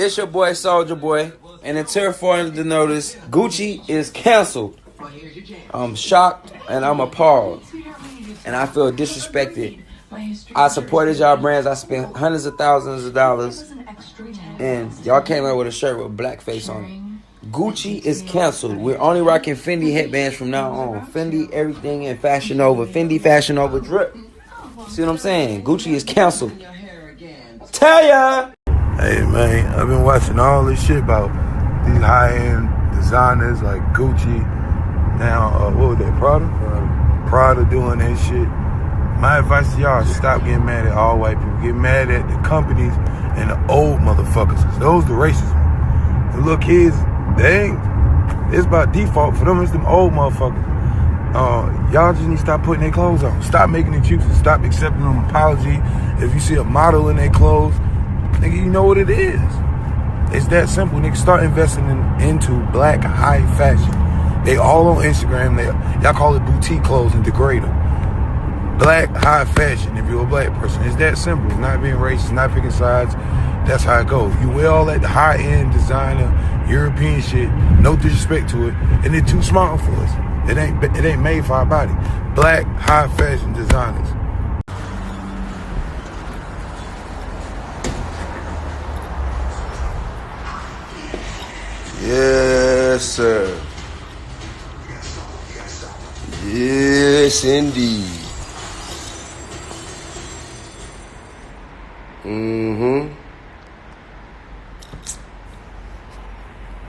It's your boy Soldier Boy, and it's here for you to notice Gucci is canceled. I'm shocked and I'm appalled, and I feel disrespected. I supported y'all brands. I spent hundreds of thousands of dollars, and y'all came out with a shirt with blackface on it. Gucci is canceled. We're only rocking Fendi headbands from now on. Fendi everything in Fashion Nova. Fendi Fashion Nova drip. See what I'm saying? Gucci is canceled. Tell ya! Hey man, I've been watching all this shit about these high-end designers like Gucci. Now, what was that, Prada? Prada doing that shit. My advice to y'all, stop getting mad at all white people. Get mad at the companies and the old motherfuckers. Those the racism. The little kids, they ain't, it's by default for them, it's them old motherfuckers. Y'all just need to stop putting their clothes on. Stop making excuses. Stop accepting an apology. If you see a model in their clothes, nigga, you know what it is. It's that simple. Nigga, start investing into black high fashion. They all on Instagram. Y'all call it boutique clothes and degrade them. Black high fashion, if you're a black person. It's that simple. It's not being racist, not picking sides. That's how it goes. You wear all that high-end designer, European shit, no disrespect to it, and it's too small for us. It ain't made for our body. Black high fashion designers. Yes, sir. Yes, indeed.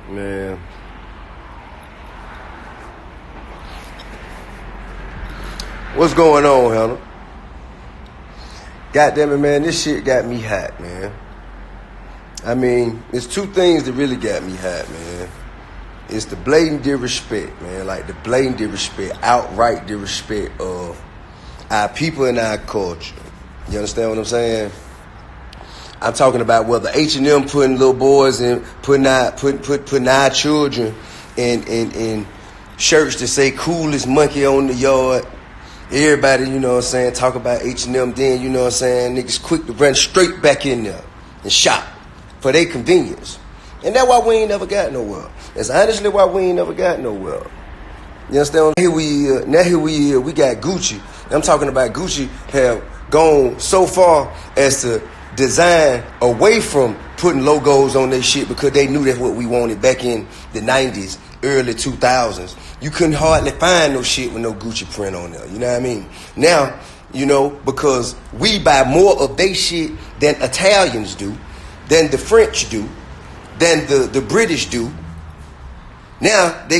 Man. What's going on, Hannah? Goddamn it, man, this shit got me hot, man. I mean, it's two things that really got me hot, man. It's the blatant disrespect, man. Like the blatant disrespect, outright disrespect of our people and our culture. You understand what I'm saying? I'm talking about whether H&M putting little boys and putting our children in shirts that say coolest monkey on the yard. Everybody, you know what I'm saying, talk about H&M, then, you know what I'm saying, niggas quick to run straight back in there and shop for their convenience. And that's why we ain't never got nowhere. That's honestly why we ain't never got nowhere. You understand? Here we got Gucci. I'm talking about Gucci have gone so far as to design away from putting logos on their shit because they knew that's what we wanted back in the 90s, early 2000s. You couldn't hardly find no shit with no Gucci print on there. You know what I mean? Now, you know, because we buy more of their shit than Italians do, than the French do, than the British do. Now they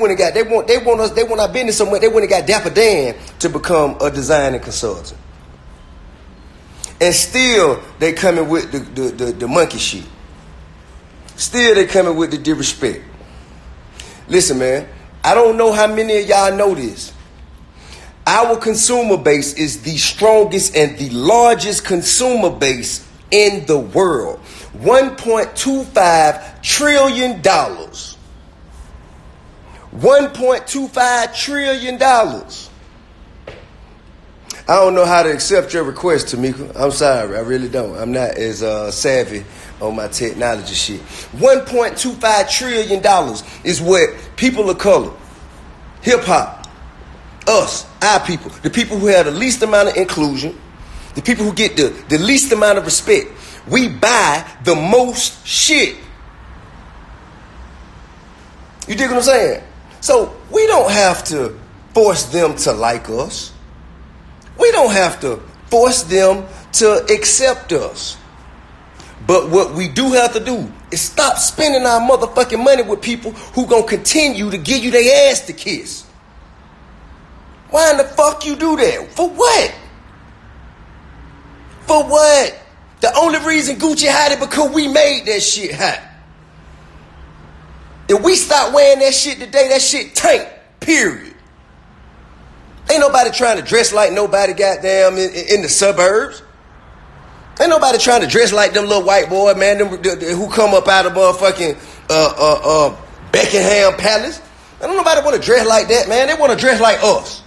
want our business so much they went and got Dapper Dan to become a designer consultant. And still they coming with the monkey shit. Still they coming with the disrespect. Listen, man, I don't know how many of y'all know this. Our consumer base is the strongest and the largest consumer base in the world. $1.25 trillion. $1.25 trillion. I don't know how to accept your request, Tamika. I'm sorry, I really don't. I'm not as savvy on my technology shit. $1.25 trillion is what people of color, hip-hop, us, our people, the people who have the least amount of inclusion, the people who get the least amount of respect, we buy the most shit. You dig what I'm saying? So we don't have to force them to like us. We don't have to force them to accept us. But what we do have to do is stop spending our motherfucking money with people who gonna continue to give you their ass to kiss. Why in the fuck you do that? For what? For what? The only reason Gucci hot is because we made that shit hot. If we stop wearing that shit today, that shit tank, period. Ain't nobody trying to dress like nobody goddamn in the suburbs. Ain't nobody trying to dress like them little white boy, man, them who come up out of motherfucking Buckingham Palace. Ain't nobody want to dress like that, man. They want to dress like us.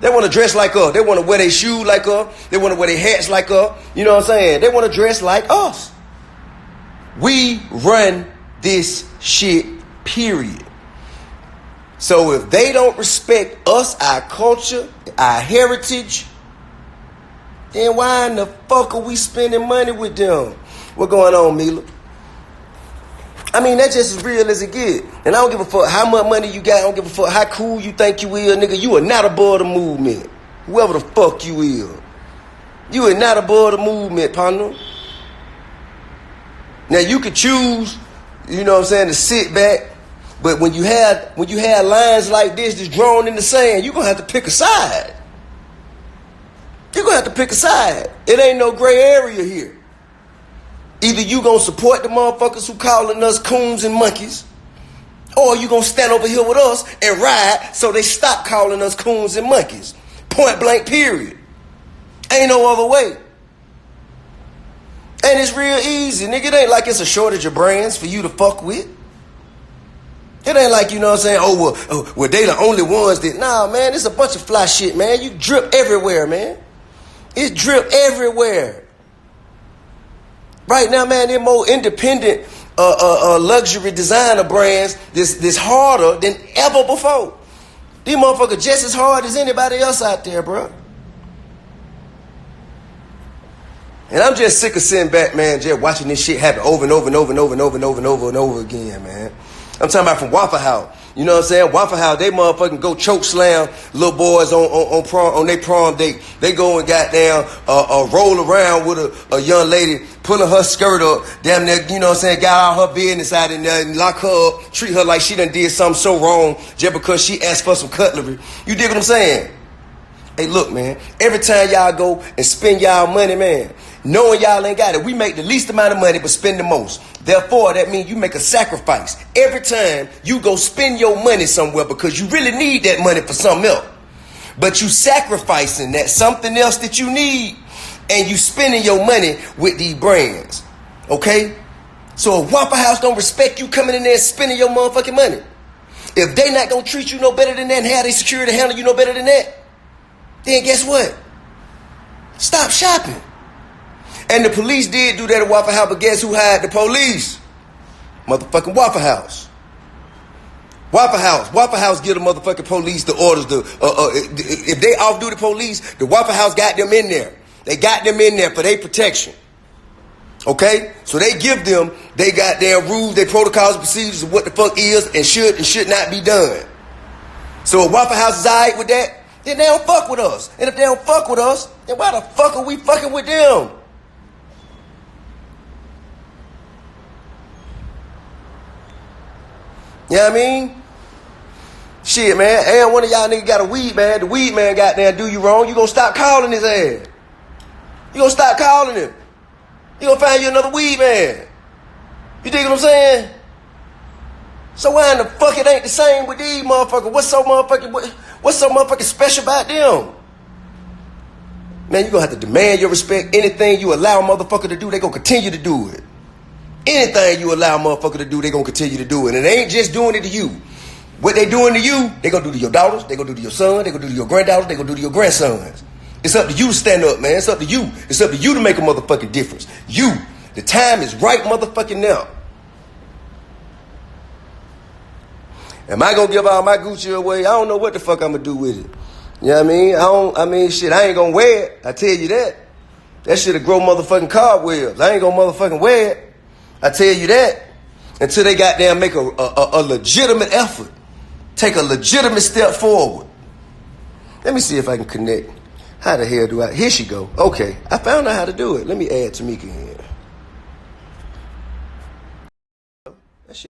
They want to dress like us. They want to wear their shoes like us. They want to wear their hats like us. You know what I'm saying? They want to dress like us. We run this shit, period. So if they don't respect us, our culture, our heritage, then why in the fuck are we spending money with them? What going on, Mila? I mean, that's just as real as it get. And I don't give a fuck how much money you got. I don't give a fuck how cool you think you is, nigga. You are not above the movement. Whoever the fuck you is. You are not above the movement, partner. Now, you could choose, you know what I'm saying, to sit back. But when you have lines like this that's drawn in the sand, you're going to have to pick a side. You're going to have to pick a side. It ain't no gray area here. Either you going to support the motherfuckers who calling us coons and monkeys, or you going to stand over here with us and ride so they stop calling us coons and monkeys. Point blank, period. Ain't no other way. And it's real easy, nigga. It ain't like it's a shortage of brands for you to fuck with. It ain't like, you know what I'm saying, well, they the only ones that, nah, man, it's a bunch of fly shit, man. You drip everywhere, man. It drip everywhere. Right now, man, they're more independent luxury designer brands this harder than ever before. These motherfuckers just as hard as anybody else out there, bro. And I'm just sick of sitting back, man, just watching this shit happen over and over and over and over and over and over and over and over again, man. I'm talking about from Waffle House. You know what I'm saying? Waffle House, they motherfucking go choke slam little boys on their prom date. They go and goddamn roll around with a young lady, pulling her skirt up, damn near, you know what I'm saying, got all her business out in there and lock her up, treat her like she done did something so wrong just because she asked for some cutlery. You dig what I'm saying? Hey, look, man, every time y'all go and spend y'all money, man, knowing y'all ain't got it, we make the least amount of money but spend the most. Therefore, that means you make a sacrifice every time you go spend your money somewhere because you really need that money for something else. But you sacrificing that something else that you need and you spending your money with these brands. Okay? So if Waffle House don't respect you coming in there and spending your motherfucking money, if they not gonna treat you no better than that and have their security handle you no better than that, then guess what? Stop shopping. And the police did do that at Waffle House, but guess who hired the police? Motherfucking Waffle House. Waffle House give the motherfucking police the orders to, if they off-duty police, the Waffle House got them in there. They got them in there for their protection. Okay? So they give them, they got their rules, their protocols and procedures of what the fuck is and should not be done. So if Waffle House is alright with that, then they don't fuck with us. And if they don't fuck with us, then why the fuck are we fucking with them? You know what I mean? Shit, man. And one of y'all niggas got a weed man. The weed man got there do you wrong. You gonna stop calling his ass. You gonna stop calling him. You gonna find you another weed man. You dig what I'm saying? So why in the fuck it ain't the same with these motherfuckers? What's so motherfucking special about them? Man, you gonna have to demand your respect. Anything you allow a motherfucker to do, they gonna continue to do it. Anything you allow a motherfucker to do, they gonna continue to do it. And they ain't just doing it to you. What they doing to you, they gonna do to your daughters, they gonna do to your son, they gonna do to your granddaughters, they gonna do to your grandsons. It's up to you to stand up, man. It's up to you. It's up to you to make a motherfucking difference. You. The time is right motherfucking now. Am I gonna give all my Gucci away? I don't know what the fuck I'm gonna do with it. You know what I mean? Shit, I ain't gonna wear it. I tell you that. That shit'll grow motherfucking cobwebs. I ain't gonna motherfucking wear it. I tell you that. Until they goddamn make a legitimate effort. Take a legitimate step forward. Let me see if I can connect. How the hell do I? Here she go. Okay. I found out how to do it. Let me add Tamika in. That shit.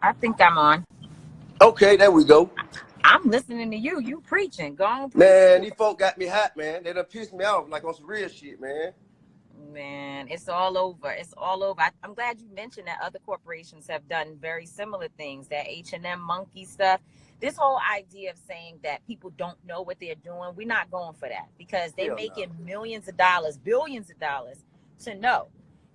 I think I'm on. Okay, there we go. I'm listening to you. You preaching. Go on. Man, these folk got me hot, man. They done pissed me off like on some real shit, man. Man, it's all over. It's all over. I'm glad you mentioned that other corporations have done very similar things. That H&M monkey stuff. This whole idea of saying that people don't know what they're doing, we're not going for that because they're making millions of dollars, billions of dollars to know.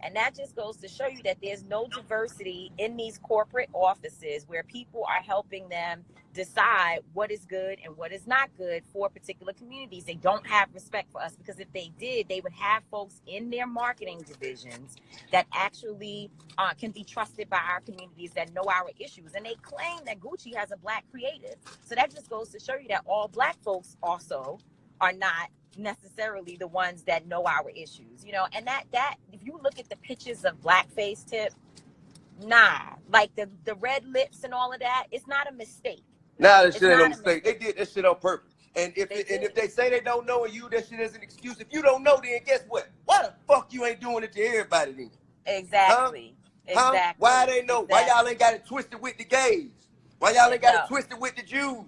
And that just goes to show you that there's no diversity in these corporate offices where people are helping them decide what is good and what is not good for particular communities. They don't have respect for us, because if they did, they would have folks in their marketing divisions that actually can be trusted by our communities, that know our issues. And they claim that Gucci has a black creative. So that just goes to show you that all black folks also are not necessarily the ones that know our issues, you know. And that if you look at the pictures of blackface, Tip, like the red lips and all of that, it's not a mistake. Nah, that shit ain't no mistake. They did that shit on purpose. And if they say they don't know and you that shit is an excuse, if you don't know, then guess what? Why the fuck you ain't doing it to everybody then? Exactly. Huh? Exactly. Why they know? Exactly. Why y'all ain't got it twisted with the gays? Why y'all ain't got it twisted with the Jews?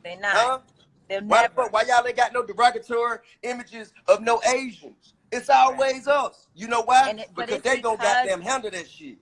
They not. They'll Why never. why y'all ain't got no derogatory images of no Asians? It's always us. You know why? Because they gonna goddamn handle that shit.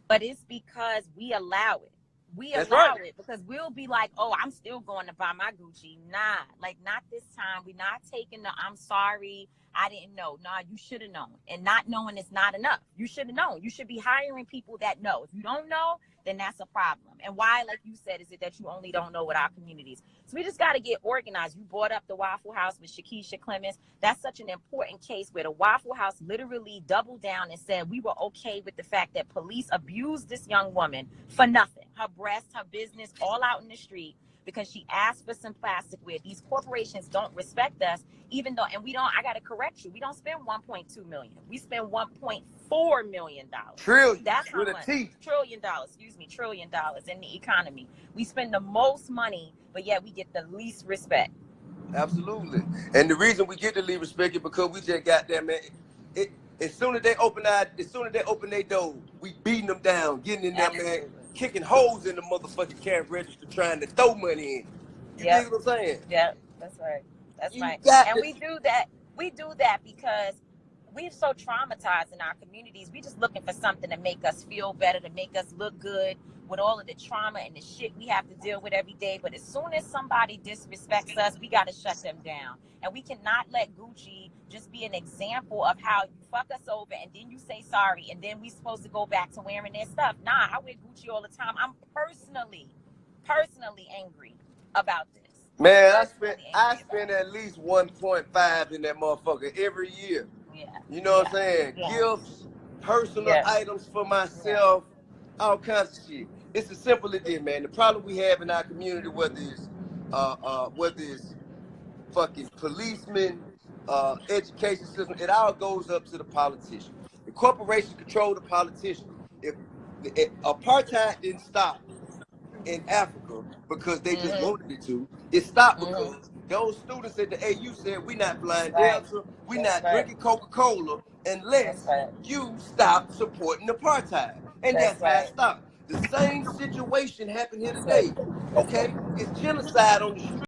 But it's because we allow it. We That's allow right. it because we'll be like, oh, I'm still going to buy my Gucci. Nah, like not this time. We're not taking the I'm sorry, I didn't know. Nah, you should have known. And not knowing is not enough. You should have known. You should be hiring people that know. If you don't know, then that's a problem. And why, like you said, is it that you only don't know what our communities? So we just got to get organized. You brought up the Waffle House with Shakisha Clemens. That's such an important case where the Waffle House literally doubled down and said we were okay with the fact that police abused this young woman for nothing. Her breast, her business, all out in the street because she asked for some plasticware. These corporations don't respect us, even though, and we don't, I got to correct you, we don't spend 1.2 million. We spend $1.4 million. Trillion. That's how with much. a T. $1 trillion in the economy. We spend the most money, but yet we get the least respect. Absolutely. And the reason we get the least respect is because we just got there, man. As soon as they open their door, we beating them down, getting in there, man, kicking holes in the motherfucking cash register, trying to throw money in. You dig what I'm saying? Yeah, that's right. That's right. And we do that because we're so traumatized in our communities. We just looking for something to make us feel better, to make us look good with all of the trauma and the shit we have to deal with every day. But as soon as somebody disrespects us, we got to shut them down. And we cannot let Gucci just be an example of how you fuck us over and then you say sorry and then we supposed to go back to wearing their stuff. Nah, I wear Gucci all the time. I'm personally angry about this. Man, I spend at least 1.5 in that motherfucker every year. Yeah. You know what I'm saying? Yeah. Gifts, personal items for myself, all kinds of shit. It's as simple as this, man. The problem we have in our community, whether it's fucking policemen, education system, it all goes up to the politicians. The corporations control the politicians. If apartheid didn't stop in Africa because they just wanted it to, it stopped because those students at the AU said, we're not flying Delta, we're not drinking Coca-Cola unless you stop supporting apartheid. And that's how it stopped. The same situation happened here today. Okay? It's genocide on the street.